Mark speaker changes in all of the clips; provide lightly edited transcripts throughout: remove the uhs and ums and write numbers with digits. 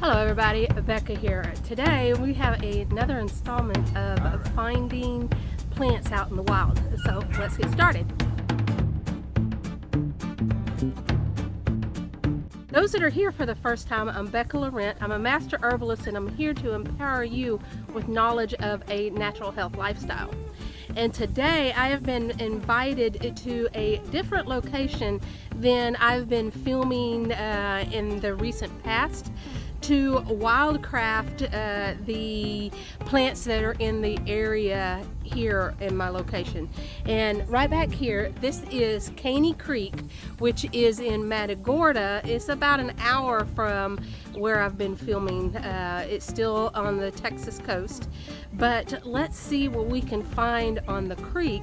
Speaker 1: Hello everybody, Bekka here. Today we have another installment of finding plants out in the wild. So let's get started. Those that are here for the first time, I'm Bekka. I'm a master herbalist and I'm here to empower you with knowledge of a natural health lifestyle. And today I have been invited to a different location than I've been filming in the recent past, to Wildcraft the plants that are in the area here in my location. And right back here, this is Caney Creek, which is in Matagorda. It's about an hour from where I've been filming. It's still on the Texas coast, but let's see what we can find on the creek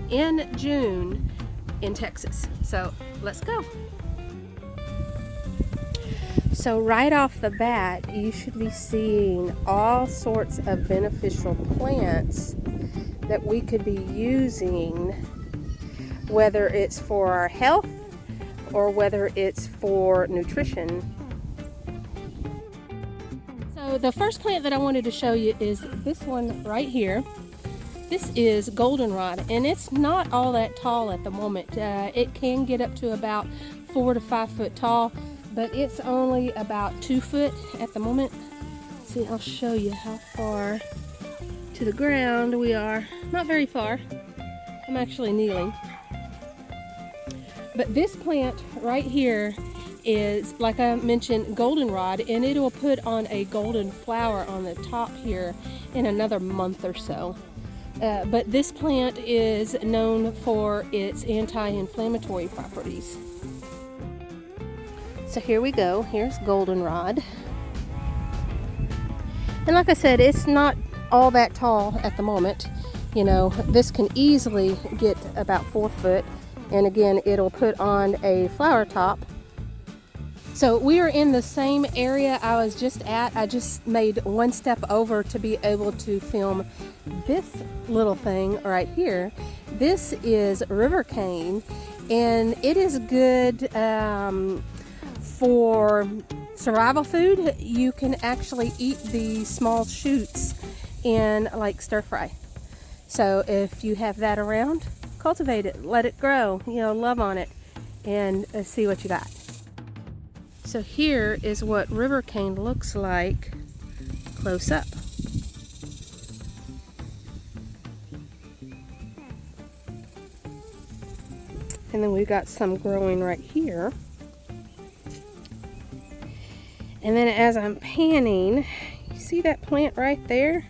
Speaker 1: in June in Texas. So let's go. So right off the bat, you should be seeing all sorts of beneficial plants that we could be using, whether it's for our health or whether it's for nutrition. So the first plant that I wanted to show you is this one right here. This is goldenrod, and it's not all that tall at the moment. It can get up to about 4 to 5 foot tall, but it's only about 2 foot at the moment. See, I'll show you how far to the ground we are. Not very far. I'm actually kneeling. But this plant right here is, like I mentioned, goldenrod, and it will put on a golden flower on the top here in another month or so. But this plant is known for its anti-inflammatory properties. So here we go. Here's goldenrod. And like I said, it's not all that tall at the moment. You know, this can easily get about 4 foot. And again, it'll put on a flower top. So we are in the same area I was just at. I just made one step over to be able to film this little thing right here. This is river cane, and it is good for survival food. You can actually eat the small shoots in like stir fry. So if you have that around, cultivate it, let it grow, you know, love on it, and see what you got. So here is what river cane looks like close up. And then we've got some growing right here. And then as I'm panning, you see that plant right there?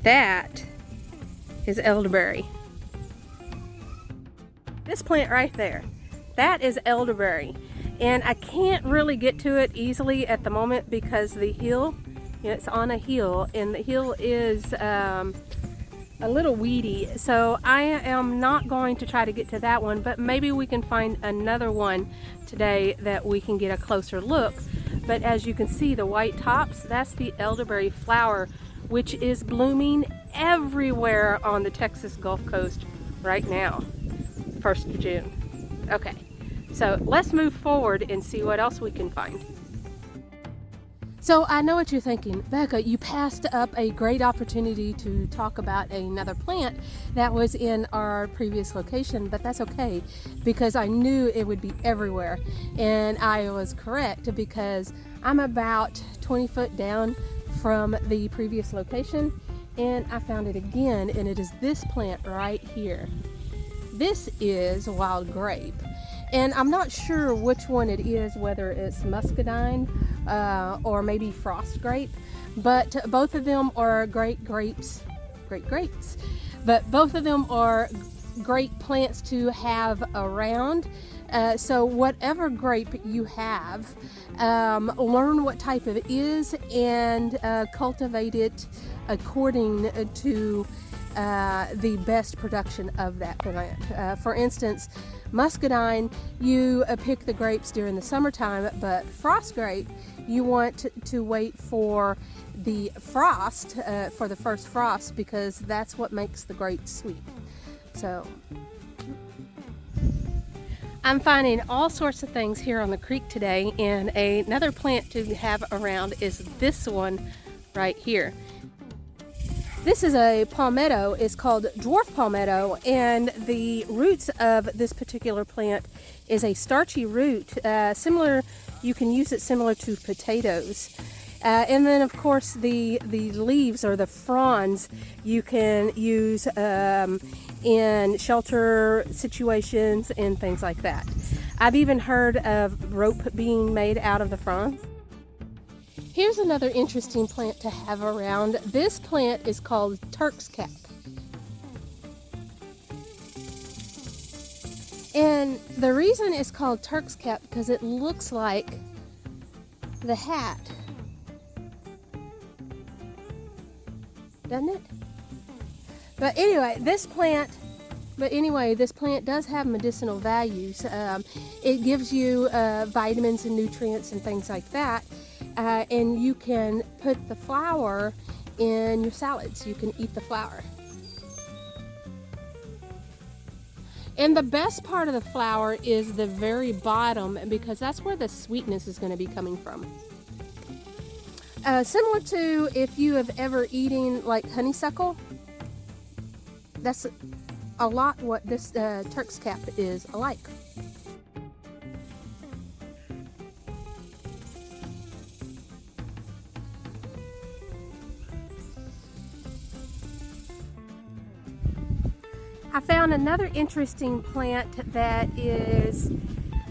Speaker 1: That is elderberry. This plant right there, that is elderberry. And I can't really get to it easily at the moment because the hill, you know, it's on a hill, and the hill is a little weedy. So I am not going to try to get to that one, but maybe we can find another one today that we can get a closer look. But as you can see, the white tops, that's the elderberry flower, which is blooming everywhere on the Texas Gulf Coast right now, 1st of June. Okay, so let's move forward and see what else we can find. So I know what you're thinking, Bekka, you passed up a great opportunity to talk about another plant that was in our previous location, but that's okay because I knew it would be everywhere. And I was correct because I'm about 20 foot down from the previous location, and I found it again, and it is this plant right here. This is wild grape. And I'm not sure which one it is, whether it's muscadine or maybe frost grape, but both of them are great grapes. But both of them are great plants to have around. So whatever grape you have, learn what type it is and cultivate it according to the best production of that plant. For instance, muscadine, you pick the grapes during the summertime, but frost grape, you want to wait for the frost, for the first frost, because that's what makes the grapes sweet. So I'm finding all sorts of things here on the creek today, and another plant to have around is this one right here. This is a palmetto. It's called dwarf palmetto, and the roots of this particular plant is a starchy root, similar, you can use it similar to potatoes. And then of course the leaves or the fronds you can use in shelter situations and things like that. I've even heard of rope being made out of the fronds. Here's another interesting plant to have around. This plant is called Turk's cap. And the reason it's called Turk's cap because it looks like the hat. Doesn't it? But anyway, this plant does have medicinal values. It gives you vitamins and nutrients and things like that. And you can put the flower in your salads. You can eat the flower. And the best part of the flower is the very bottom, because that's where the sweetness is going to be coming from. Similar to if you have ever eaten like honeysuckle, that's a lot what this Turk's cap is alike. I found another interesting plant that is,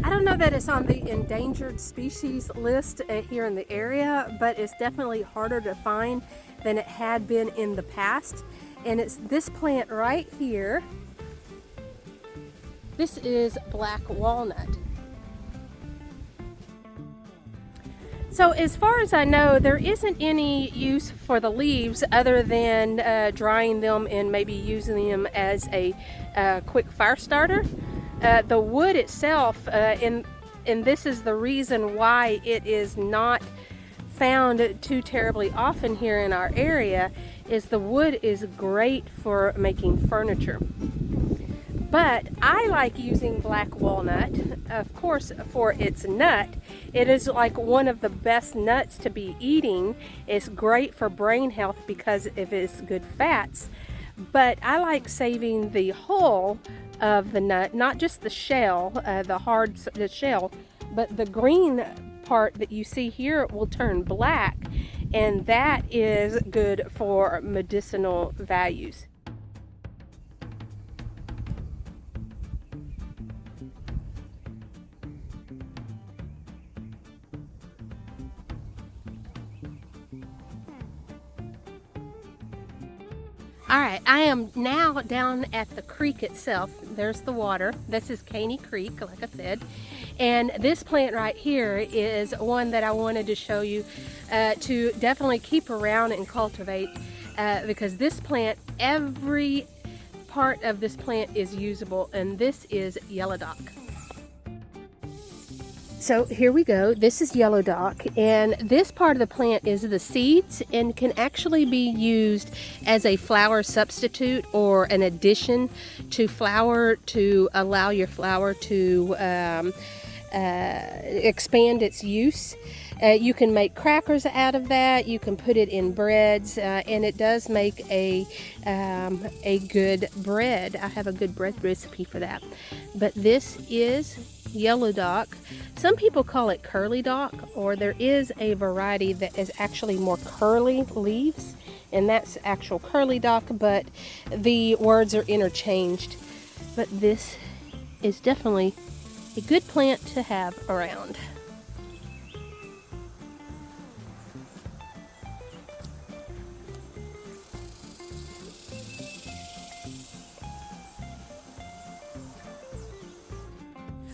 Speaker 1: I don't know that it's on the endangered species list here in the area, but it's definitely harder to find than it had been in the past. And it's this plant right here. This is black walnut. So as far as I know, there isn't any use for the leaves other than drying them and maybe using them as a quick fire starter. The wood itself, and this is the reason why it is not found too terribly often here in our area, is the wood is great for making furniture. But I like using black walnut, of course, for its nut. It is like one of the best nuts to be eating. It's great for brain health because of its good fats. But I like saving the hull of the nut, not just the shell, the shell, but the green part that you see here will turn black, and that is good for medicinal values. Alright, I am now down at the creek itself. There's the water. This is Caney Creek, like I said. And this plant right here is one that I wanted to show you to definitely keep around and cultivate because this plant, every part of this plant is usable, and this is yellow dock. So here we go. This is yellow dock, and this part of the plant is the seeds and can actually be used as a flour substitute or an addition to flour to allow your flour to expand its use. You can make crackers out of that. You can put it in breads, and it does make a good bread. I have a good bread recipe for that. But this is yellow dock. Some people call it curly dock, or there is a variety that is actually more curly leaves, and that's actual curly dock, but the words are interchanged. But this is definitely a good plant to have around.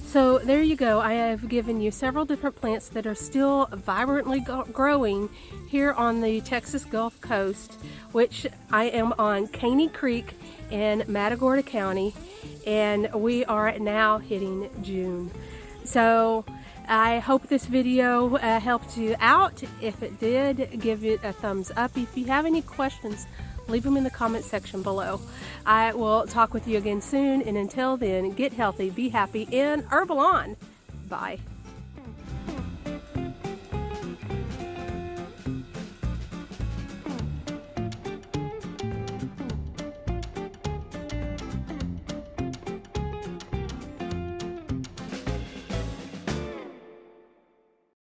Speaker 1: So there you go. I have given you several different plants that are still vibrantly growing here on the Texas Gulf Coast, which I am on Caney Creek in Matagorda County, and we are now hitting June. So I hope this video helped you out. If it did, give it a thumbs up. If you have any questions, leave them in the comment section below. I will talk with you again soon, and until then, get healthy, be happy, and herbal on. Bye.